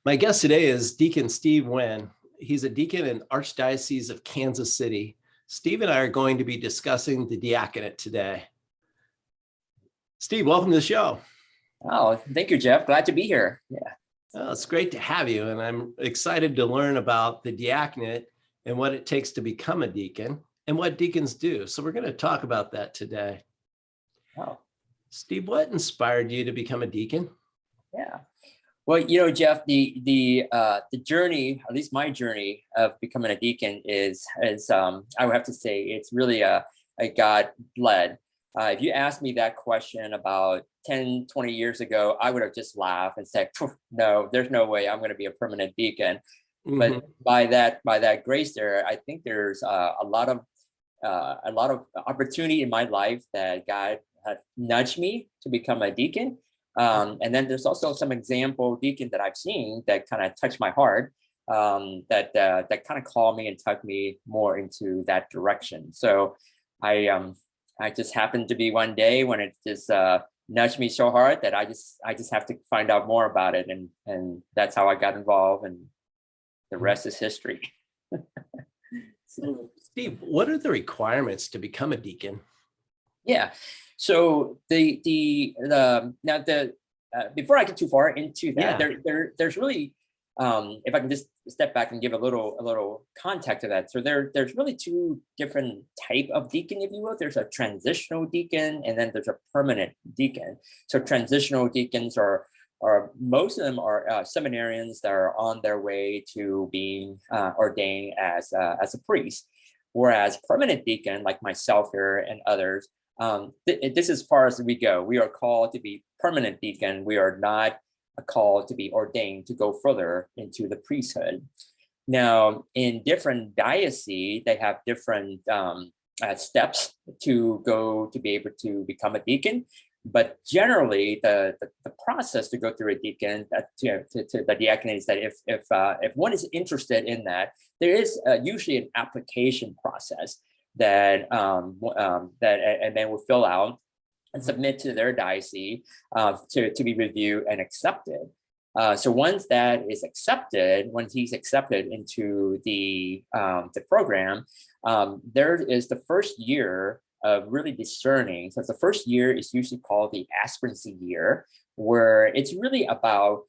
My guest today is Deacon Steve Nguyen. He's a deacon in Archdiocese of Kansas City. Steve and I are going to be discussing the diaconate today. Steve, welcome to the show. Oh, thank you, Jeff. Glad to be here. Yeah. Well, it's great to have you, and I'm excited to learn about the diaconate and what it takes to become a deacon and what deacons do. So we're going to talk about that today. Oh, Steve, what inspired you to become a deacon? yeah. Well, Jeff, the journey, at least my journey of becoming a deacon is I would have to say it's really a God-led. If you asked me that question about 10, 20 years ago, I would have just laughed and said, no, there's no way I'm going to be a permanent deacon. Mm-hmm. But by that grace there, I think there's a lot of opportunity in my life that God had nudged me to become a deacon. And then there's also some example deacon that I've seen that kind of touched my heart, that kind of called me and tugged me more into that direction. So I just happened to be one day when it just nudged me so hard that I just have to find out more about it, and that's how I got involved, and the rest is history. So, Steve, what are the requirements to become a deacon? Yeah. So before I get too far into that, there's really if I can just step back and give a little context to that. So there's really two different type of deacon, if you will. There's a transitional deacon, and then there's a permanent deacon. So transitional deacons are most of them are seminarians that are on their way to being ordained as a priest. Whereas permanent deacon, like myself here and others, this is as far as we go. We are called to be permanent deacon. We are not called to be ordained to go further into the priesthood. Now, in different dioceses, they have different steps to go to be able to become a deacon. But generally, the process to go through a deacon to the diaconate is that if one is interested in that, there is usually an application process that a man will fill out and submit to their diocese to be reviewed and accepted. So once he's accepted into the program, there is the first year of really discerning. So the first year is usually called the aspirancy year, where it's really about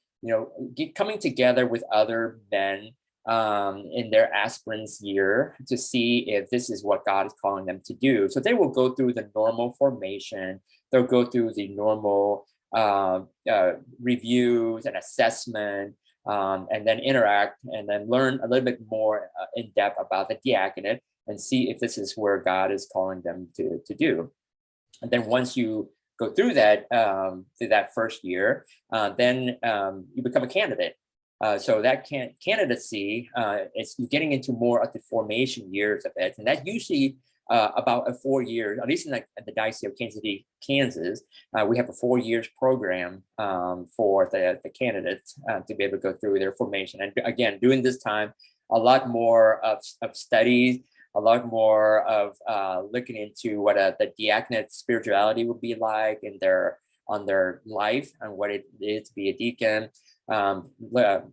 coming together with other men in their aspirants year to see if this is what God is calling them to do. So they will go through the normal formation. They'll go through the normal reviews and assessment, and then interact and then learn a little bit more in depth about the diaconate and see if this is where God is calling them to do. And then once you go through that first year, then you become a candidate. So that candidacy is getting into more of the formation years of it, and that usually about 4 years, at least in the Diocese of Kansas City, Kansas, we have a 4 years program for the candidates to be able to go through their formation. And again, during this time, a lot more of studies, a lot more of looking into what the diaconate spirituality would be like on their life and what it is to be a deacon.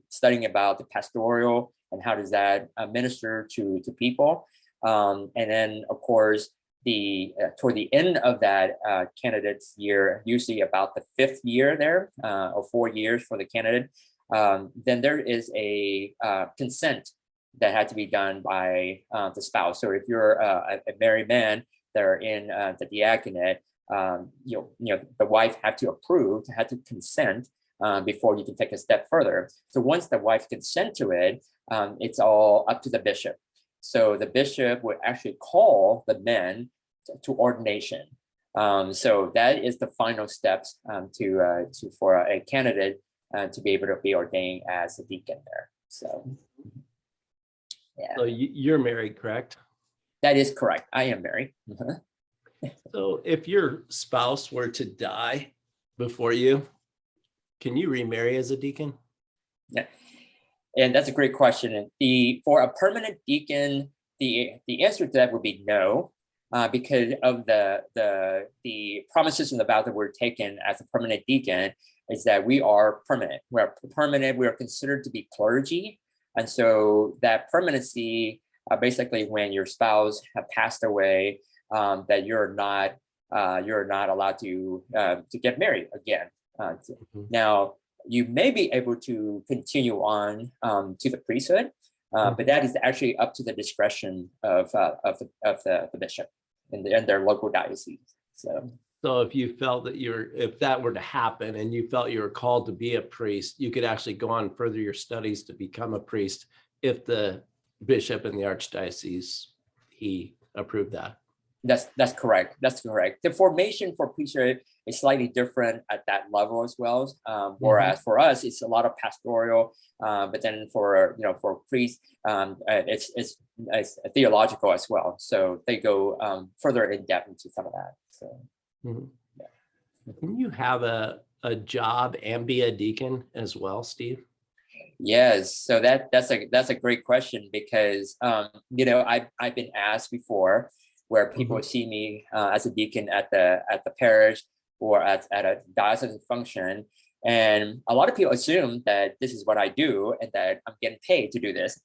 Studying about the pastoral and how does that minister to people, and then of course toward the end of that candidate's year, usually about the 5th year there, or 4 years for the candidate, then there is a consent that had to be done by the spouse. So if you're a married man that are in the diaconate, the wife had to consent before you can take a step further. So once the wife consent to it, it's all up to the bishop. So the bishop would actually call the men to ordination. So that is the final steps for a candidate to be able to be ordained as a deacon there. So, yeah. So you're married, correct? That is correct. I am married. So if your spouse were to die before you, can you remarry as a deacon? Yeah, and that's a great question. And for a permanent deacon, the answer to that would be no, because of the promises and the vow that were taken as a permanent deacon. is that we are permanent. We're permanent. We are considered to be clergy. And so that permanency, basically when your spouse have passed away, that you're not allowed to get married again. Now, you may be able to continue on to the priesthood, but that is actually up to the discretion of the bishop in their local diocese. So if you felt that if that were to happen and you felt you were called to be a priest, you could actually go on and further your studies to become a priest if the bishop in the archdiocese, he approved that. That's correct. That's correct. The formation for priesthood is slightly different at that level as well. Whereas for us, it's a lot of pastoral, but then for priests, it's theological as well. So they go further in depth into some of that. So, Can you have a job and be a deacon as well, Steve? Yes. So that's a great question because I've been asked before, where people see me as a deacon at the parish or at a diocesan function. And a lot of people assume that this is what I do and that I'm getting paid to do this.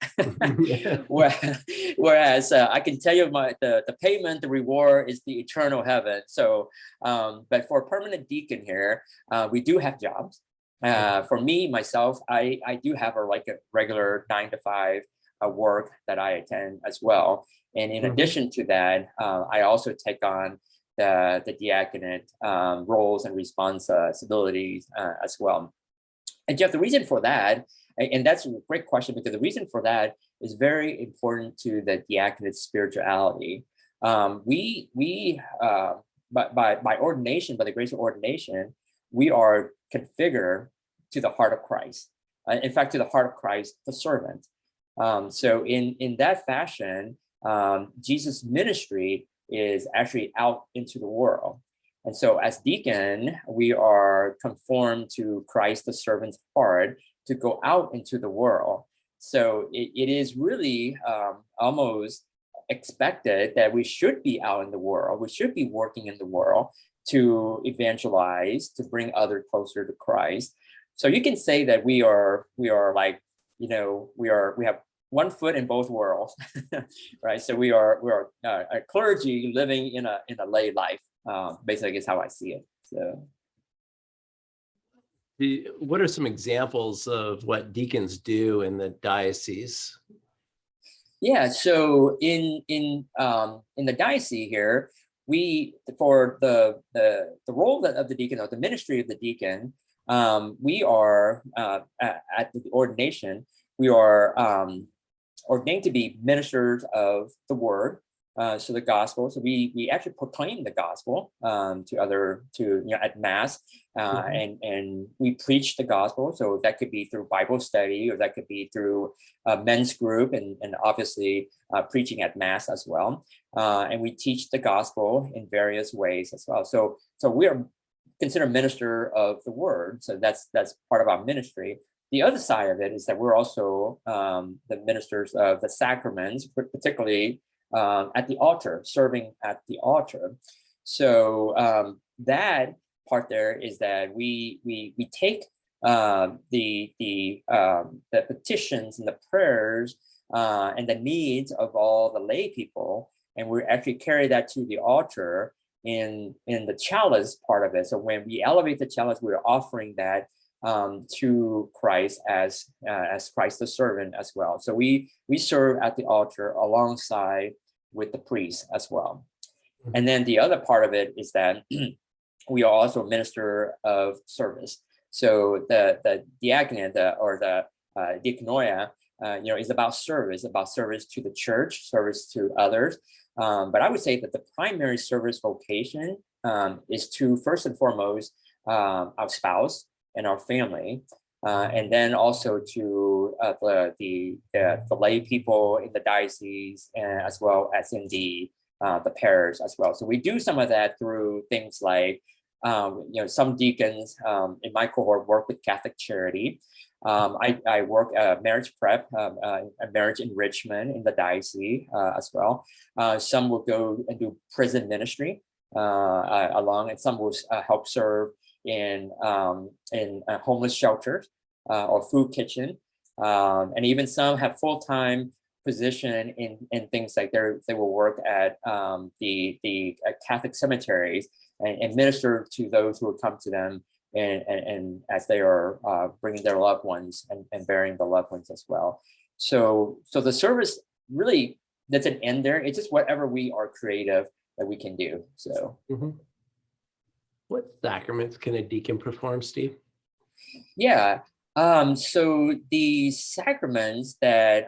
Whereas I can tell you the payment, the reward is the eternal heaven. So, but for a permanent deacon here, we do have jobs. For me, myself, I do have a regular 9 to 5 work that I attend as well. And in addition to that, I also take on the diaconate roles and responsibilities as well. And Jeff, the reason for that, and that's a great question, because the reason for that is very important to the diaconate spirituality. By ordination, by the grace of ordination, we are configured to the heart of Christ. In fact, to the heart of Christ, the servant. So in that fashion, Jesus' ministry is actually out into the world. And so as deacon, we are conformed to Christ, the servant's heart, to go out into the world. So it is really almost expected that we should be out in the world. We should be working in the world to evangelize, to bring others closer to Christ. So you can say that we have one foot in both worlds, right? So we are a clergy living in a lay life. Basically, is how I see it. So, what are some examples of what deacons do in the diocese? Yeah. So in the diocese here, for the role of the deacon, or the ministry of the deacon, we are at the ordination. We are ordained to be ministers of the word, so the gospel. So we actually proclaim the gospel at mass, and we preach the gospel. So that could be through Bible study, or that could be through a men's group, and obviously preaching at mass as well. And we teach the gospel in various ways as well. So we are considered minister of the word. So that's part of our ministry. The other side of it is that we're also the ministers of the sacraments, particularly at the altar, serving at the altar. So that part there is that we take the petitions and the prayers and the needs of all the lay people, and we actually carry that to the altar in the chalice part of it. So when we elevate the chalice, we're offering that to Christ as Christ the servant as well. So we serve at the altar alongside with the priest as well. And then the other part of it is that we are also minister of service. So the diaconate or the diaconia, is about service to the church, service to others. But I would say that the primary service vocation is to, first and foremost, our spouse and our family, and then also to the lay people in the diocese, as well as in the parish as well. So we do some of that through things like, some deacons in my cohort work with Catholic Charity. I work marriage prep, marriage enrichment in the diocese as well. Some will go and do prison ministry along, and some will help serve in homeless shelters or food kitchen, and even some have full-time position in things like they will work at the Catholic cemeteries and minister to those who would come to them and as they are bringing their loved ones and burying the loved ones as well. So the service really doesn't end there. It's just whatever we are creative that we can do. So. What sacraments can a deacon perform, Steve? Yeah. So the sacraments that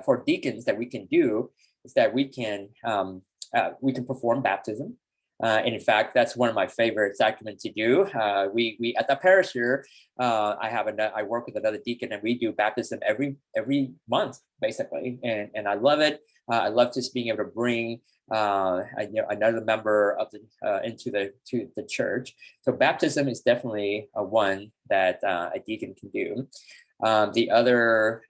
for deacons that we can do is that we can perform baptism. And in fact, that's one of my favorite sacraments to do. We at the parish here, I work with another deacon, and we do baptism every month basically, and I love it. I love just being able to bring another member of into the church. So baptism is definitely one that a deacon can do. The other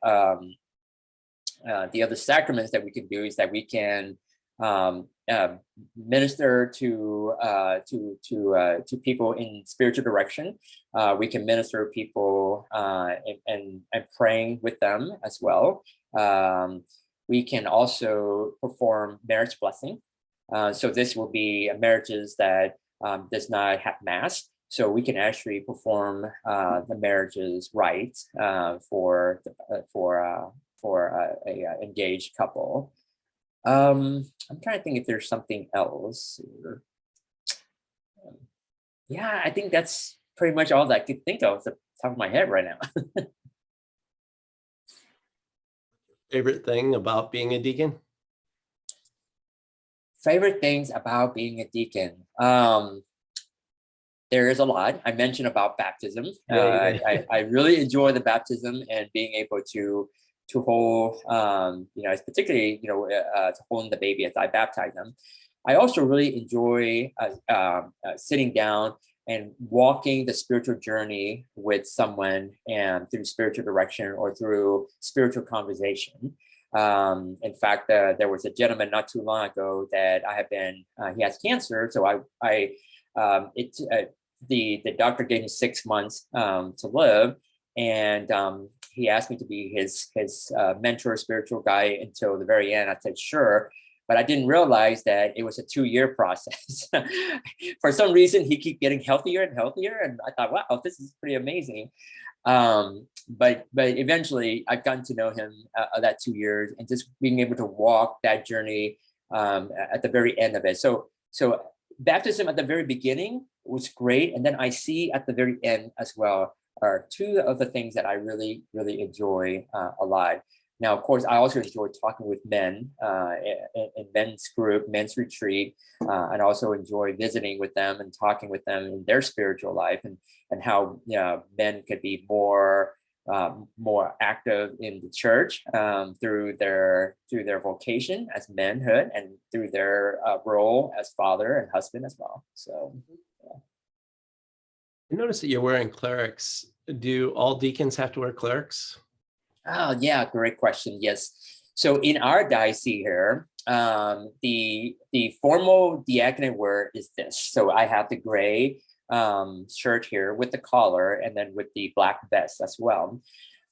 sacraments that we can do is that we can minister to people in spiritual direction. We can minister to people and praying with them as well. We can also perform marriage blessing. So this will be marriages that does not have mass. So we can actually perform the marriages rites for a engaged couple. I'm trying to think if there's something else. Yeah, I think that's pretty much all that I could think of at the top of my head right now. Favorite thing about being a deacon? Favorite things about being a deacon. There is a lot. I mentioned about baptism. I really enjoy the baptism and being able to hold, particularly, to hold the baby as I baptize them. I also really enjoy sitting down and walking the spiritual journey with someone and through spiritual direction or through spiritual conversation. In fact, there was a gentleman not too long ago that I have been, he has cancer. So the doctor gave him 6 months to live. And he asked me to be his mentor, spiritual guide until the very end. I said, sure. But I didn't realize that it was a 2-year process. For some reason, he kept getting healthier and healthier. And I thought, wow, this is pretty amazing. But eventually I've gotten to know him that 2 years and just being able to walk that journey at the very end of it. So baptism at the very beginning was great. And then I see at the very end as well are two of the things that I really, really enjoy a lot. Now, of course, I also enjoy talking with men in men's group, men's retreat, and also enjoy visiting with them and talking with them in their spiritual life and how men could be more active in the church through their vocation as manhood and through their role as father and husband as well. So, yeah. I noticed that you're wearing clerics. Do all deacons have to wear clerics? Oh, yeah, great question. Yes. So in our diocese here, the formal diaconate wear is this. So I have the gray shirt here with the collar and then with the black vest as well.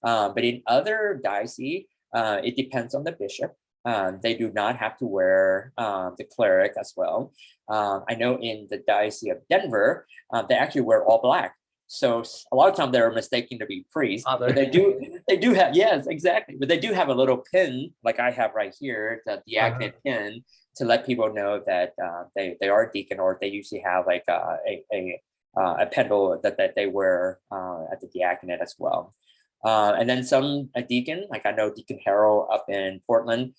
But in other dioceses, it depends on the bishop. They do not have to wear the cleric as well. I know in the Diocese of Denver, they actually wear all black. So a lot of times they're mistaken to be priests. But they do have, yes, exactly. But they do have a little pin, like I have right here, the diaconate pin, to let people know that they are a deacon, or they usually have like a pendle that they wear at the diaconate as well. And then a deacon, like I know Deacon Harold up in Portland,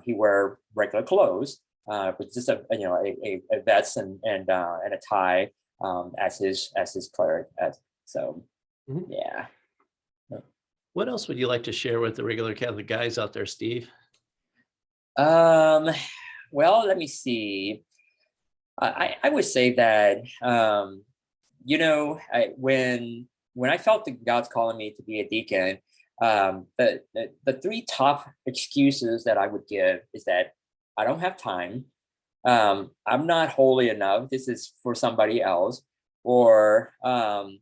he wear regular clothes, with just a vest and a tie as his cleric. Yeah. What else would you like to share with the regular Catholic guys out there, Steve? Well, let me see. I would say that when I felt that God's calling me to be a deacon, the three top excuses that I would give is that I don't have time. I'm not holy enough. This is for somebody else. or I'm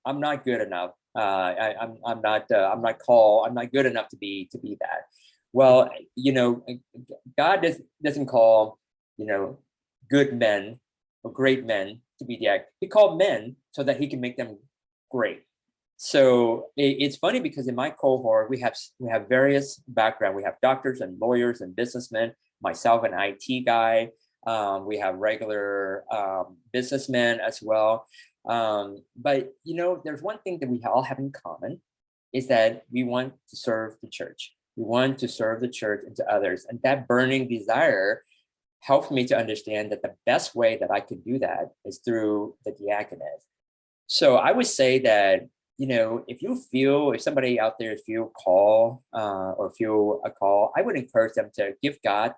not good enough. I'm not called. I'm not good enough to be that. Well, God doesn't call good men or great men to be diaconate. He called men so that he can make them great. So it's funny because in my cohort we have various background. We have doctors and lawyers and businessmen. Myself, an IT guy. We have regular businessmen as well. But there's one thing that we all have in common is that we want to serve the church. We want to serve the church and to others, and that burning desire helped me to understand that the best way that I could do that is through the diaconate. So I would say that, if somebody out there feel call or feel a call, I would encourage them to give God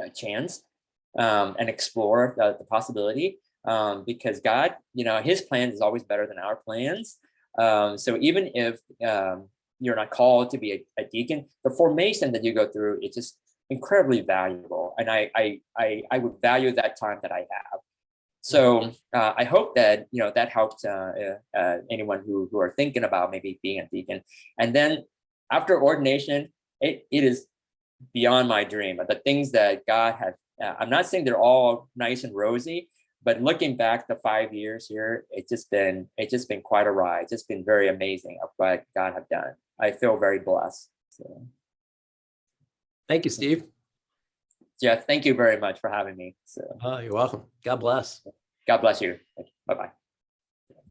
a chance and explore the possibility, because God, his plan is always better than our plans. So even if you're not called to be a deacon, the formation that you go through, it's just incredibly valuable. And I would value that time that I have. So I hope that, that helps anyone who are thinking about maybe being a deacon. And then after ordination, it is beyond my dream. But the things that God has, I'm not saying they're all nice and rosy, but looking back the 5 years here, it's just been quite a ride. It's just been very amazing of what God have done. I feel very blessed. So. Thank you, Steve. Jeff, thank you very much for having me. So. Oh, you're welcome. God bless. God bless you. Bye-bye.